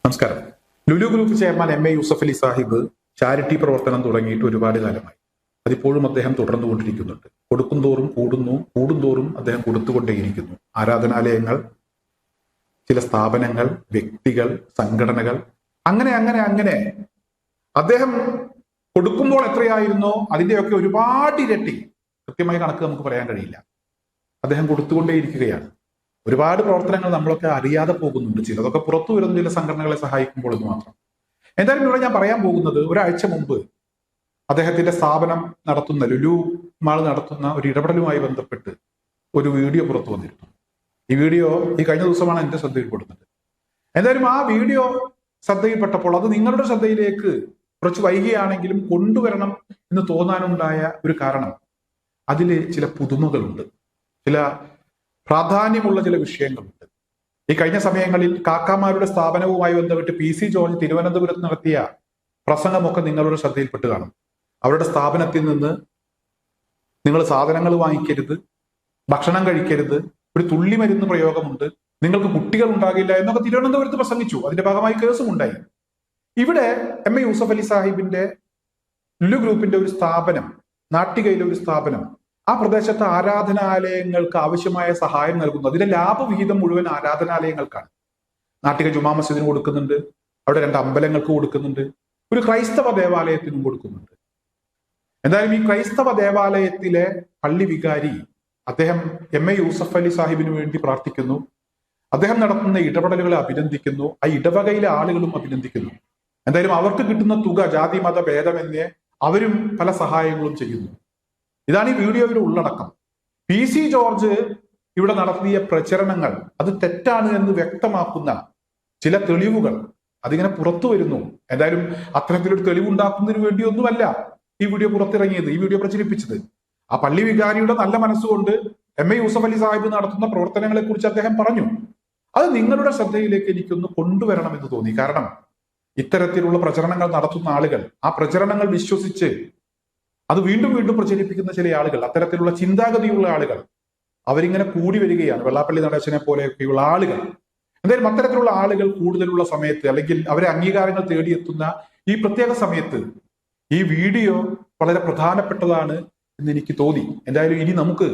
നമസ്കാരം. Lulu group chairman M A Yusuf Ali Sahib charity പ്രവർത്തനം തുടങ്ങിയിട്ട് ഒരുപാട് കാലമായി. അതിപ്പോഴും അദ്ദേഹം തുടർന്നുകൊണ്ടിരിക്കുന്നുണ്ട്. കൊടുക്കുംതോറും കൂടുന്തോറും അദ്ദേഹം കൊടുത്തുകൊണ്ടേയിരിക്കുന്നു. ആരാധനാലയങ്ങൾ, ചില സ്ഥാപനങ്ങൾ, വ്യക്തികൾ, സംഘടനകൾ, അങ്ങനെ അദ്ദേഹം കൊടുക്കുമ്പോൾ എത്രയായിരുന്നോ അതിന്റെയൊക്കെ ഒരുപാട് ഇരട്ടി, കൃത്യമായ കണക്ക് നമുക്ക് പറയാൻ കഴിയില്ല, അദ്ദേഹം കൊടുത്തുകൊണ്ടേയിരിക്കുകയാണ്. ഒരുപാട് പ്രവർത്തനങ്ങൾ നമ്മളൊക്കെ അറിയാതെ പോകുന്നുണ്ട്. ചിലതൊക്കെ പുറത്തു വരുന്ന ചില സംഘടനകളെ സഹായിക്കുമ്പോൾ എന്ന് മാത്രം. എന്തായാലും ഇവിടെ ഞാൻ പറയാൻ പോകുന്നത്, ഒരാഴ്ച മുമ്പ് അദ്ദേഹത്തിന്റെ സ്ഥാപനം നടത്തുന്ന ലുലു മാൾ നടത്തുന്ന ഒരു ഇടപെടലുമായി ബന്ധപ്പെട്ട് ഒരു വീഡിയോ പുറത്തു വന്നിരുന്നു. ഈ വീഡിയോ ഈ കഴിഞ്ഞ ദിവസമാണ് എന്റെ ശ്രദ്ധയിൽപ്പെടുന്നത്. എന്തായാലും ആ വീഡിയോ ശ്രദ്ധയിൽപ്പെട്ടപ്പോൾ അത് നിങ്ങളുടെ ശ്രദ്ധയിലേക്ക് കുറച്ച് വൈകിയാണെങ്കിലും കൊണ്ടുവരണം എന്ന് തോന്നാനുണ്ടായ ഒരു കാരണം, അതില് ചില പുതുമകളുണ്ട്, ചില പ്രാധാന്യമുള്ള ചില വിഷയങ്ങളുണ്ട്. ഈ കഴിഞ്ഞ സമയങ്ങളിൽ കാക്കാമാരുടെ സ്ഥാപനവുമായി ബന്ധപ്പെട്ട് PC ജോർജ് തിരുവനന്തപുരത്ത് നടത്തിയ പ്രസംഗമൊക്കെ നിങ്ങളുടെ ശ്രദ്ധയിൽപ്പെട്ട് കാണും. അവരുടെ സ്ഥാപനത്തിൽ നിന്ന് നിങ്ങൾ സാധനങ്ങൾ വാങ്ങിക്കരുത്, ഭക്ഷണം കഴിക്കരുത്, ഒരു തുള്ളി മരുന്ന് പ്രയോഗമുണ്ട്, നിങ്ങൾക്ക് കുട്ടികൾ ഉണ്ടാകില്ല എന്നൊക്കെ തിരുവനന്തപുരത്ത് പ്രസംഗിച്ചു. അതിന്റെ ഭാഗമായി കേസും ഉണ്ടായി. ഇവിടെ എം എ യൂസഫ് അലി സാഹിബിന്റെ ലുലു ഗ്രൂപ്പിന്റെ ഒരു സ്ഥാപനം, നാട്ടികയിലെ ഒരു സ്ഥാപനം, ആ പ്രദേശത്തെ ആരാധനാലയങ്ങൾക്ക് ആവശ്യമായ സഹായം നൽകുന്നു. അതിന്റെ ലാഭവിഹിതം മുഴുവൻ ആരാധനാലയങ്ങൾക്കാണ്. നാട്ടിക ജുമാ മസ്ജിദിന് കൊടുക്കുന്നുണ്ട്, അവിടെ 2 അമ്പലങ്ങൾക്ക് കൊടുക്കുന്നുണ്ട്, ഒരു ക്രൈസ്തവ ദേവാലയത്തിനും കൊടുക്കുന്നുണ്ട്. എന്തായാലും ഈ ക്രൈസ്തവ ദേവാലയത്തിലെ പള്ളി വികാരി അദ്ദേഹം എം എ യൂസഫ് അലി സാഹിബിന് വേണ്ടി പ്രാർത്ഥിക്കുന്നു. അദ്ദേഹം നടത്തുന്ന ഇടപെടലുകളെ അഭിനന്ദിക്കുന്നു. ആ ഇടവകയിലെ ആളുകളും അഭിനന്ദിക്കുന്നു. എന്തായാലും അവർക്ക് കിട്ടുന്ന തുക ജാതി മത ഭേദമന്യേ അവരും പല സഹായങ്ങളും ചെയ്യുന്നു. ഇതാണ് ഈ വീഡിയോയുടെ ഉള്ളടക്കം. PC ജോർജ് ഇവിടെ നടത്തിയ പ്രചരണങ്ങൾ അത് തെറ്റാണ് എന്ന് വ്യക്തമാക്കുന്ന ചില തെളിവുകൾ അതിങ്ങനെ പുറത്തു വരുന്നു. എന്തായാലും അത്തരത്തിലൊരു തെളിവുണ്ടാക്കുന്നതിന് വേണ്ടിയൊന്നുമല്ല ഈ വീഡിയോ പുറത്തിറങ്ങിയത്, ഈ വീഡിയോ പ്രചരിപ്പിച്ചത്. ആ പള്ളി വികാരിയുടെ നല്ല മനസ്സുകൊണ്ട് എം എ യൂസഫ് അലി സാഹിബ് നടത്തുന്ന പ്രവർത്തനങ്ങളെ കുറിച്ച് അദ്ദേഹം പറഞ്ഞു. അത് നിങ്ങളുടെ ശ്രദ്ധയിലേക്ക് എനിക്കൊന്ന് കൊണ്ടുവരണമെന്ന് തോന്നി. കാരണം ഇത്തരത്തിലുള്ള പ്രചരണങ്ങൾ നടത്തുന്ന ആളുകൾ, ആ പ്രചരണങ്ങൾ വിശ്വസിച്ച് അത് വീണ്ടും പ്രചരിപ്പിക്കുന്ന ചില ആളുകൾ, അത്തരത്തിലുള്ള ചിന്താഗതിയുള്ള ആളുകൾ, അവരിങ്ങനെ കൂടി വരികയാണ്. വെള്ളാപ്പള്ളി നടേശനെ പോലെയൊക്കെയുള്ള ആളുകൾ. എന്തായാലും അത്തരത്തിലുള്ള ആളുകൾ കൂടുതലുള്ള സമയത്ത്, അല്ലെങ്കിൽ അവരെ അംഗീകാരങ്ങൾ തേടിയെത്തുന്ന ഈ പ്രത്യേക സമയത്ത് ഈ വീഡിയോ വളരെ പ്രധാനപ്പെട്ടതാണ് എന്ന് എനിക്ക് തോന്നി. എന്തായാലും ഇനി നമുക്ക്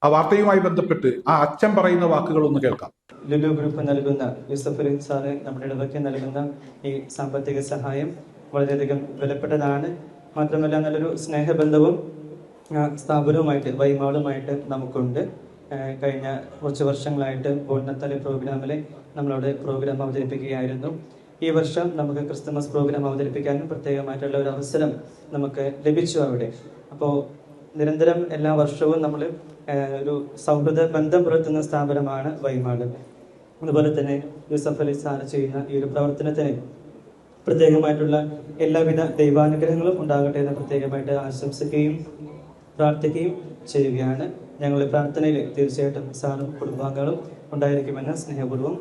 ആ വാർത്തയുമായി ബന്ധപ്പെട്ട് ആ അച്ഛൻ പറയുന്ന വാക്കുകൾ ഒന്ന് കേൾക്കാം. ലുലു ഗ്രൂപ്പ് നൽകുന്ന യൂസഫ് അലി സാറ് നമ്മുടെ ഇടവയ്ക്ക് നൽകുന്ന ഈ സാമ്പത്തിക സഹായം വളരെയധികം വിലപ്പെട്ടതാണ്. മാത്രമല്ല നല്ലൊരു സ്നേഹബന്ധവും സ്ഥാപനവുമായിട്ട്, വൈമാളുമായിട്ട് നമുക്കുണ്ട്. കഴിഞ്ഞ കുറച്ച് വർഷങ്ങളായിട്ട് പൂർണ്ണത്തല പ്രോഗ്രാമിൽ നമ്മളവിടെ പ്രോഗ്രാം അവതരിപ്പിക്കുകയായിരുന്നു. ഈ വർഷം നമുക്ക് ക്രിസ്തുമസ് പ്രോഗ്രാം അവതരിപ്പിക്കാനും പ്രത്യേകമായിട്ടുള്ള ഒരു അവസരം നമുക്ക് ലഭിച്ചു അവിടെ. അപ്പോൾ നിരന്തരം എല്ലാ വർഷവും നമ്മൾ ഒരു സൗഹൃദ ബന്ധം പുലർത്തുന്ന സ്ഥാപനമാണ് വൈമാട്. അതുപോലെ തന്നെ യൂസഫ് അലി സാർ ചെയ്യുന്ന ഈ ഒരു പ്രവർത്തനത്തിന് പ്രത്യേകമായിട്ടുള്ള എല്ലാവിധ ദൈവാനുഗ്രഹങ്ങളും ഉണ്ടാകട്ടെ എന്ന് പ്രത്യേകമായിട്ട് ആശംസിക്കുകയും പ്രാർത്ഥിക്കുകയും ചെയ്യുകയാണ്. ഞങ്ങളുടെ പ്രാർത്ഥനയിൽ തീർച്ചയായിട്ടും സാറും കുടുംബാംഗങ്ങളും ഉണ്ടായിരിക്കുമെന്ന് സ്നേഹപൂർവ്വം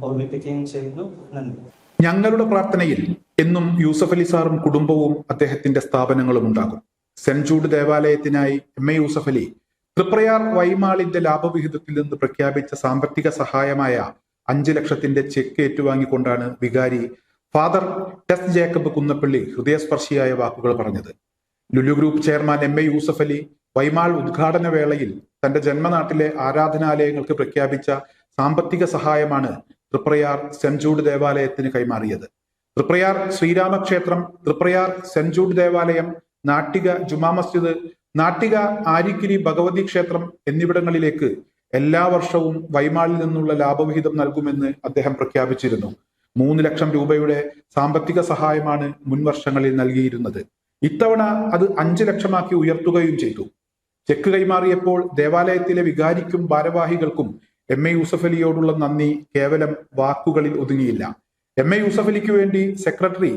ഓർമ്മിപ്പിക്കുകയും ചെയ്യുന്നു. നന്ദി. ഞങ്ങളുടെ പ്രാർത്ഥനയിൽ എന്നും യൂസഫ് അലി സാറും കുടുംബവും അദ്ദേഹത്തിന്റെ സ്ഥാപനങ്ങളും ഉണ്ടാകും. സെന്റ് ജൂഡ് ദേവാലയത്തിനായി എം എ യൂസഫ് അലി തൃപ്രയാർ വൈമാളിന്റെ ലാഭവിഹിതത്തിൽ നിന്ന് പ്രഖ്യാപിച്ച സാമ്പത്തിക സഹായമായ 5 ലക്ഷത്തിന്റെ ചെക്ക് ഏറ്റുവാങ്ങിക്കൊണ്ടാണ് വികാരി ഫാദർ ടെസ് ജേക്കബ് കുന്നപ്പള്ളി ഹൃദയസ്പർശിയായ വാക്കുകൾ പറഞ്ഞത്. Lulu group chairman M A Yusuf Ali Y Mall ഉദ്ഘാടന വേളയിൽ തന്റെ ജന്മനാട്ടിലെ ആരാധനാലയങ്ങൾക്ക് പ്രഖ്യാപിച്ച സാമ്പത്തിക സഹായമാണ് തൃപ്രയാർ സെന്റ് ജൂഡ് ദേവാലയത്തിന് കൈമാറിയത്. തൃപ്രയാർ ശ്രീരാമക്ഷേത്രം, തൃപ്രയാർ സെന്റ് ജൂഡ് ദേവാലയം, നാട്ടിക ജുമാ മസ്ജിദ്, നാട്ടിക ആരിക്കിരി ഭഗവതി ക്ഷേത്രം എന്നിവിടങ്ങളിലേക്ക് എല്ലാ വർഷവും വൈമാളിൽ നിന്നുള്ള ലാഭവിഹിതം നൽകുമെന്ന് അദ്ദേഹം പ്രഖ്യാപിച്ചിരുന്നു. 3 ലക്ഷം രൂപയുടെ സാമ്പത്തിക സഹായമാണ് മുൻ വർഷങ്ങളിൽ നൽകിയിരുന്നത്. ഇത്തവണ അത് 5 ലക്ഷമാക്കി ഉയർത്തുകയും ചെയ്തു. ചെക്ക് കൈമാറിയപ്പോൾ ദേവാലയത്തിലെ വികാരിക്കും ഭാരവാഹികൾക്കും എം എ യൂസഫ് അലിയോടുള്ള നന്ദി കേവലം വാക്കുകളിൽ ഒതുങ്ങിയില്ല. എം എ യൂസഫ് അലിക്ക് വേണ്ടി secretary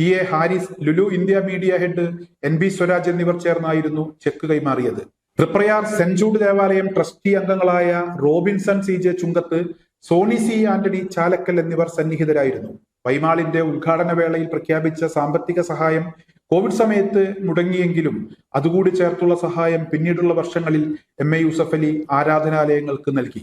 EA Haris, Lulu India media head NB Swaraj എന്നിവർ ചേർന്നായിരുന്നു ചെക്ക് കൈമാറിയത്. തൃപ്രയാർ സെന്റ് ജൂഡ് ദേവാലയം ട്രസ്റ്റി അംഗങ്ങളായ Robinson CJ Chungath, Sony C Antony Chalakkal എന്നിവർ സന്നിഹിതരായിരുന്നു. വൈമാളിന്റെ ഉദ്ഘാടന വേളയിൽ പ്രഖ്യാപിച്ച സാമ്പത്തിക സഹായം കോവിഡ് സമയത്ത് മുടങ്ങിയെങ്കിലും അതുകൂടി ചേർത്തുള്ള സഹായം പിന്നീടുള്ള വർഷങ്ങളിൽ എം എ യൂസഫ് അലി ആരാധനാലയങ്ങൾക്ക് നൽകി.